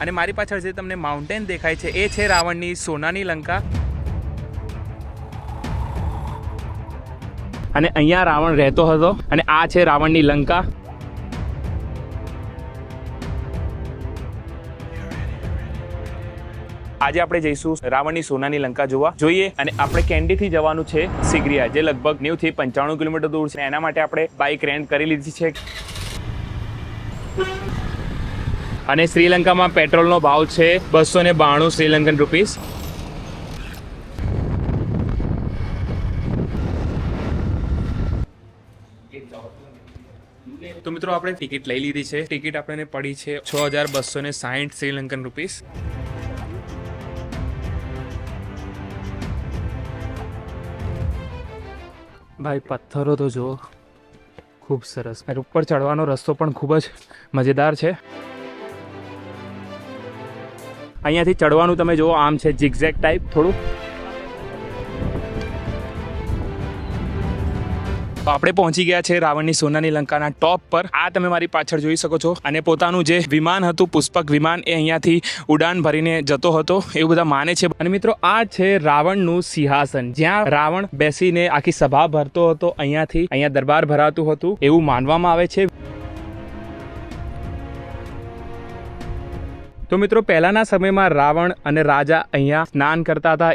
અને મારી પાછળ જે તમને માઉન્ટેન દેખાય છે એ છે રાવણની સોનાની લંકા. અને અહીંયા રાવણ રહેતો હતો અને આ છે રાવણની લંકા. આજે આપણે જઈશું રાવણની સોનાની લંકા જોવા જોઈએ અને આપણે કેન્ડીથી જવાનું છે સિગરિયા, જે લગભગ 90 થી 95 કિલોમીટર દૂર છે. એના માટે આપણે બાઇક રેન્ટ કરી લીધી છે. અને શ્રીલંકામાં પેટ્રોલનો ભાવ છે 292 શ્રીલંકન રૂપીસ. તો મિત્રો આપણે ટિકિટ લઈ લીધી છે. ટિકિટ આપણને પડી છે 6260 શ્રીલંકન રૂપીસ. ભાઈ પથ્થરો તો જુઓ, ખૂબ સરસ. ઉપર ચડવાનો રસ્તો પણ ખૂબ જ મજેદાર છે. અહીંયાથી ચડવાનું તમે જુઓ, આમ છે ઝિગઝેગ ટાઈપ થોડું. તો આપણે પહોંચી ગયા છે રાવણની સોનાની લંકાના ટોપ પર. આ તમે મારી પાછળ જોઈ શકો છો. અને પોતાનું જે વિમાન હતું, પુષ્પક વિમાન, એ અહીંયાથી ઉડાન ભરીને જતો હતો એવું બધા માને છે. અને મિત્રો આ છે રાવણનું સિંહાસન, જ્યાં રાવણ બેસીને આખી સભા ભરતો હતો. અહીંયા દરબાર ભરાતું હતું એવું માનવામાં આવે છે. તો મિત્રો પહેલાના સમયમાં રાવણ અને રાજા અહીંયા સ્નાન કરતા હતા.